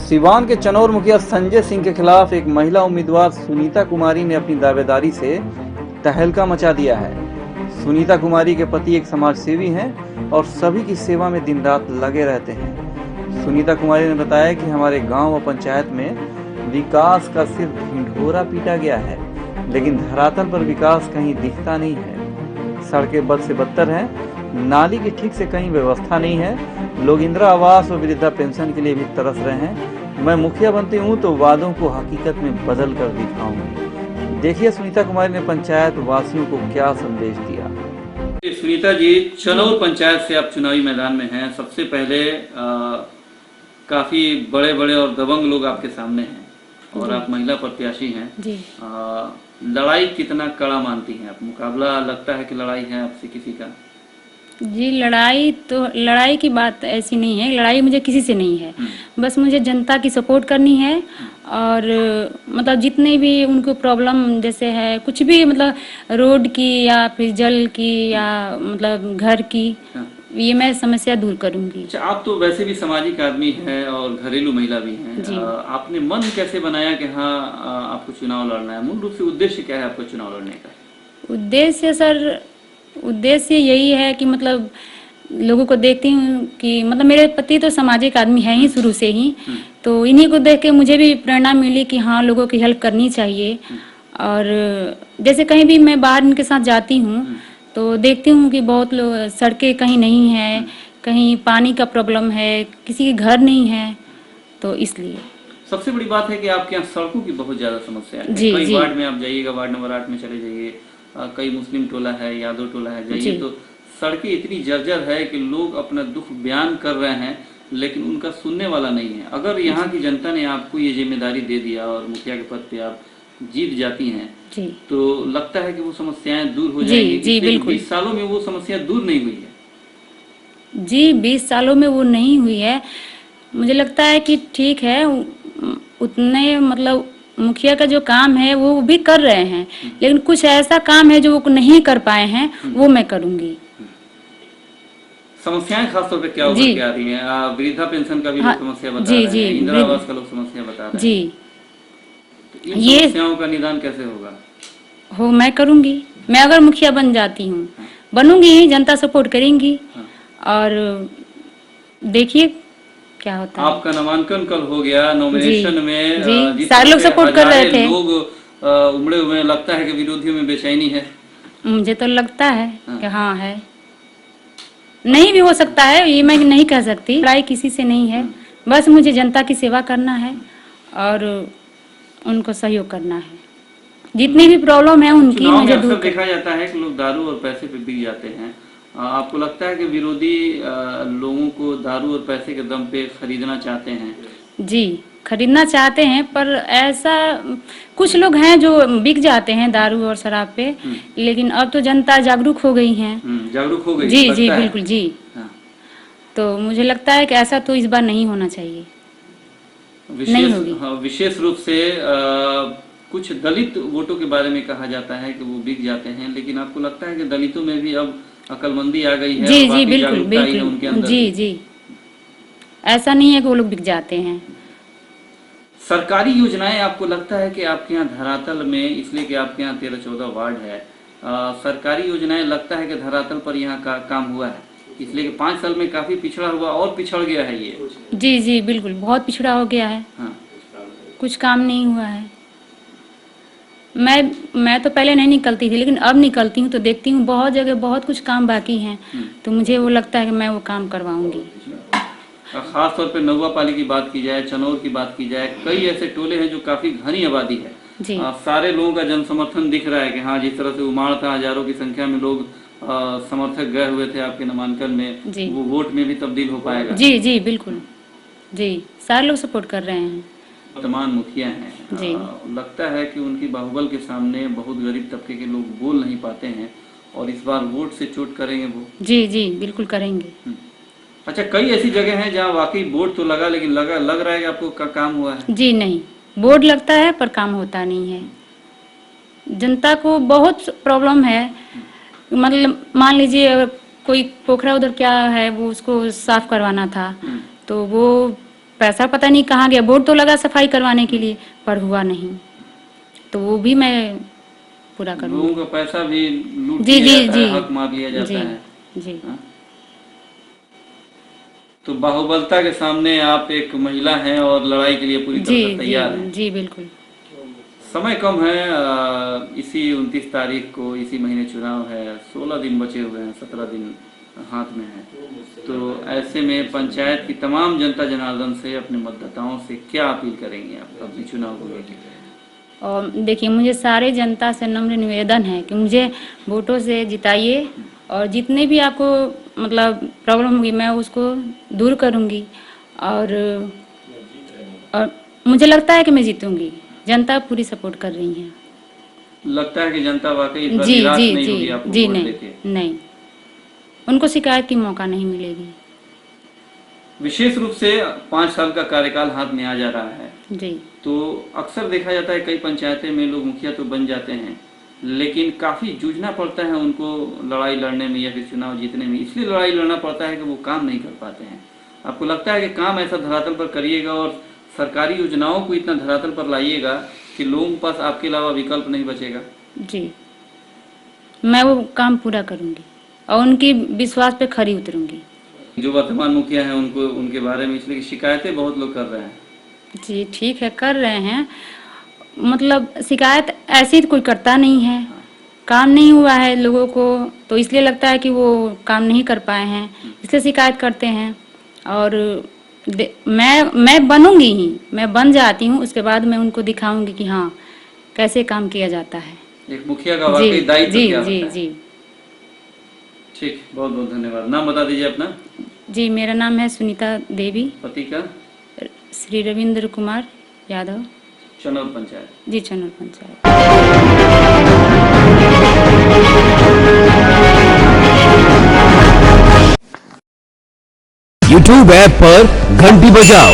सिवान के चनौर मुखिया संजय सिंह के खिलाफ एक महिला उम्मीदवार सुनीता कुमारी ने अपनी दावेदारी से तहलका मचा दिया है। सुनीता कुमारी के पति एक समाज सेवी हैं और सभी की सेवा में दिन रात लगे रहते हैं। सुनीता कुमारी ने बताया कि हमारे गांव व पंचायत में विकास का सिर्फ ढिंढोरा पीटा गया है, लेकिन धरातल पर विकास कहीं दिखता नहीं है। सड़कें बद से बदतर हैं, नाली की ठीक से कहीं व्यवस्था नहीं है। लोग इंदिरा आवास और वृद्धा पेंशन के लिए भी तरस रहे हैं। मैं मुखिया बनती हूँ तो वादों को हकीकत में बदल कर दिखाऊंगी। देखिए सुनीता कुमारी ने पंचायत वासियों को क्या संदेश दिया। सुनीता जी, चनौर पंचायत से आप चुनावी मैदान में हैं। सबसे पहले काफी बड़े बड़े और दबंग लोग आपके सामने हैं और आप महिला प्रत्याशी हैं जी। लड़ाई कितना कड़ा मानती हैं आप? मुकाबला लगता है कि लड़ाई है आपसे किसी का? जी, लड़ाई की बात ऐसी नहीं है। लड़ाई मुझे किसी से नहीं है, बस मुझे जनता की सपोर्ट करनी है। और मतलब जितने भी उनको प्रॉब्लम जैसे है कुछ भी, मतलब रोड की या फिर जल की या मतलब घर की, ये मैं समस्या दूर करूंगी। अच्छा, आप तो वैसे भी सामाजिक आदमी हैं और घरेलू महिला भी हैं। आपने मन कैसे बनाया कि हाँ आपको चुनाव लड़ना है? मूल रूप से उद्देश्य क्या है आपको चुनाव लड़ने का? उद्देश्य यही है कि मतलब लोगों को देखती हूँ कि मतलब मेरे पति तो सामाजिक आदमी है ही शुरू से ही, तो इन्हीं को देख के मुझे भी प्रेरणा मिली कि हाँ लोगों की हेल्प करनी चाहिए। और जैसे कहीं भी मैं बाहर इनके साथ जाती हूँ तो देखती हूँ कि बहुत लोग, सड़कें कहीं नहीं है, कहीं पानी का प्रॉब्लम है, किसी के घर नहीं है, तो इसलिए सबसे बड़ी बात है कि आपके यहाँ सड़कों की बहुत ज्यादा समस्या है। कई वार्ड में आप जाइएगा, वार्ड नंबर 8 में चले जाइए, कई मुस्लिम टोला है, यादव टोला है, जाइए तो सड़कें इतनी जर्जर है कि लोग अपना दुख बयान कर रहे हैं लेकिन उनका सुनने वाला नहीं है। अगर यहाँ की जनता ने आपको ये जिम्मेदारी दे दिया और मुखिया के पद पे आप जीत जाती हैं तो लगता है कि वो समस्याएं दूर हो जाएंगी। जी, बिल्कुल। 20 सालों में वो समस्या दूर नहीं हुई है। जी, 20 सालों में वो नहीं हुई है। मुझे लगता है कि ठीक है, उतने मतलब मुखिया का जो काम है वो भी कर रहे हैं, लेकिन कुछ ऐसा काम है जो वो नहीं कर पाए हैं, वो मैं करूंगी। समस्याएं खासतौर पे क्या होकर आ रही हैं? वृद्धा पेंशन का भी लोग समस्या बता रहे हैं, इंदिरा आवास का लोग समस्या बता रहे हैं जी। तो इन समस्याओं का निदान कैसे होगा? मैं करूंगी। मैं अगर मुखिया बन जाती हूँ, बनूंगी ही, जनता सपोर्ट करेंगी और देखिए क्या होता है। आपका नामांकन कल हो गया, नॉमिनेशन में सारे लोग सपोर्ट कर रहे थे, लोग उमड़े हुए, लगता है कि विरोधियों में बेचैनी है। मुझे तो लगता है कि हाँ है, नहीं भी हो सकता है, ये मैं नहीं कह सकती। लड़ाई किसी से नहीं है, बस मुझे जनता की सेवा करना है और उनको सहयोग करना है। जितनी भी प्रॉब्लम है उनकी मुझे दूर कर। देखा जाता है कि लोग दारू और पैसे पे बिक जाते हैं। आपको लगता है कि विरोधी लोगों को दारू और पैसे के दम पे खरीदना चाहते हैं? जी, खरीदना चाहते हैं, पर ऐसा कुछ लोग हैं जो बिक जाते हैं दारू और शराब पे, लेकिन अब तो जनता जागरूक हो गई है। जागरूक हो गई? जी बिल्कुल जी। तो मुझे लगता है कि ऐसा तो इस बार नहीं होना चाहिए। विशेष रूप से कुछ दलित वोटों के बारे में कहा जाता है कि वो बिक जाते हैं, लेकिन आपको लगता है कि दलितों में भी अब अकलमंदी आ गई है? जी बिल्कुल जी, ऐसा नहीं है कि वो लोग बिक जाते हैं। सरकारी योजनाएं आपको लगता है कि आपके यहाँ धरातल में, इसलिए कि आपके यहाँ 13-14 वार्ड है, सरकारी योजनाएं लगता है कि धरातल पर यहाँ का काम हुआ है? इसलिए कि 5 साल में काफी पिछड़ा हुआ और पिछड़ गया है ये। जी बिल्कुल, बहुत पिछड़ा हो गया है। कुछ काम नहीं हुआ है। मैं तो पहले नहीं निकलती थी, लेकिन अब निकलती हूँ तो देखती हूँ बहुत जगह बहुत कुछ काम बाकी हैं, तो मुझे वो लगता है कि मैं वो काम करवाऊंगी। खास तौर पे नौवा पाली की बात की जाए, चनौर की बात की जाए, कई ऐसे टोले हैं जो काफी घनी आबादी है। सारे लोगों का जन समर्थन दिख रहा है कि हाँ, जिस तरह से उमाड़ था, हजारों की संख्या में लोग समर्थक गए हुए थे आपके नामांकन में, वो वोट में भी तब्दील हो पाएगा? जी बिल्कुल जी, सारे लोग सपोर्ट कर रहे हैं। वर्तमान मुखिया हैं, लगता है कि उनकी बाहुबल के सामने बहुत गरीब तबके के लोग बोल नहीं पाते हैं और इस बार वोट से चोट करेंगे वो? जी बिल्कुल करेंगे। अच्छा, कई ऐसी जगह हैं जहाँ वाकई बोर्ड तो लगा, लेकिन लग रहा है कि आपको काम हुआ है? जी नहीं, बोर्ड लगता है पर काम होता नहीं है। जनता को बहुत प्रॉब्लम है, मतलब मान लीजिए अगर कोई पोखरा उधर क्या है वो उसको साफ करवाना था, तो वो पैसा पता नहीं कहाँ गया। बोर्ड तो लगा सफाई करवाने के लिए, पर हुआ नहीं, तो वो भी मैं पूरा करूँगी। लोगों का पैसा भी लूट जी लिया जी जाता जी है, हक मार लिया जाता जी है। जी हाँ? तो बाहुबलता के सामने आप एक महिला हैं और लड़ाई के लिए पूरी तरह जी से तैयार हैं। जी बिल्कुल। समय कम है, इसी 29 तारीख को इसी महीने चुनाव है, 16 दिन बचे हुए हैं, 17 दिन हाथ में है। तो ऐसे में पंचायत की तमाम जनता जनार्दन से, अपने मतदाताओं से क्या अपील करेंगे आप अपने चुनाव को लेकर? और देखिए, मुझे सारे जनता से नम्र निवेदन है कि मुझे वोटों से जिताइए, और जितने भी आपको मतलब प्रॉब्लम होगी मैं उसको दूर करूंगी। और मुझे लगता है कि मैं जीतूंगी। जनता पूरी सपोर्ट कर रही है। लगता है कि जनता वाकई इस बार जी निराश जी नहीं होगी जी आपको जी वोट नहीं देके? नहीं, उनको शिकायत की मौका नहीं मिलेगी। विशेष रूप से 5 साल का कार्यकाल हाथ में आ जा रहा है, जी तो अक्सर देखा जाता है कई पंचायतें में लोग मुखिया तो बन जाते हैं, लेकिन काफी जूझना पड़ता है उनको लड़ाई लड़ने में या फिर चुनाव जीतने में। इसलिए लड़ाई लड़ना पड़ता है कि वो काम नहीं कर पाते हैं। आपको लगता है कि काम ऐसा धरातल पर करिएगा और सरकारी योजनाओं को इतना धरातल पर लाइएगा कि लोगों के पास आपके अलावा विकल्प नहीं बचेगा? जी, मैं वो काम पूरा करूंगी और उनकी विश्वास पे खरी उतरूंगी। जो वर्तमान मुखिया हैं उनको, उनके बारे में इसलिए शिकायतें बहुत लोग कर रहे हैं। जी ठीक है, कर रहे हैं। मतलब शिकायत ऐसी कोई करता नहीं है, काम नहीं हुआ है लोगों को, तो इसलिए लगता है कि वो काम नहीं कर पाए हैं, इसलिए शिकायत करते हैं। और मैं बनूंगी ही, मैं बन जाती हूँ, उसके बाद मैं उनको दिखाऊंगी कि हाँ कैसे काम किया जाता है। एक मुखिया का वाकई दायित्व क्या होता है। जी जी। ठीक, बहुत बहुत धन्यवाद। नाम बता दीजिए अपना। जी, मेरा नाम है सुनीता देवी। पति का? श्री रविंद्र कुमार यादव। चनौर पंचायत? जी, चनौर पंचायत। YouTube ऐप पर घंटी बजाओ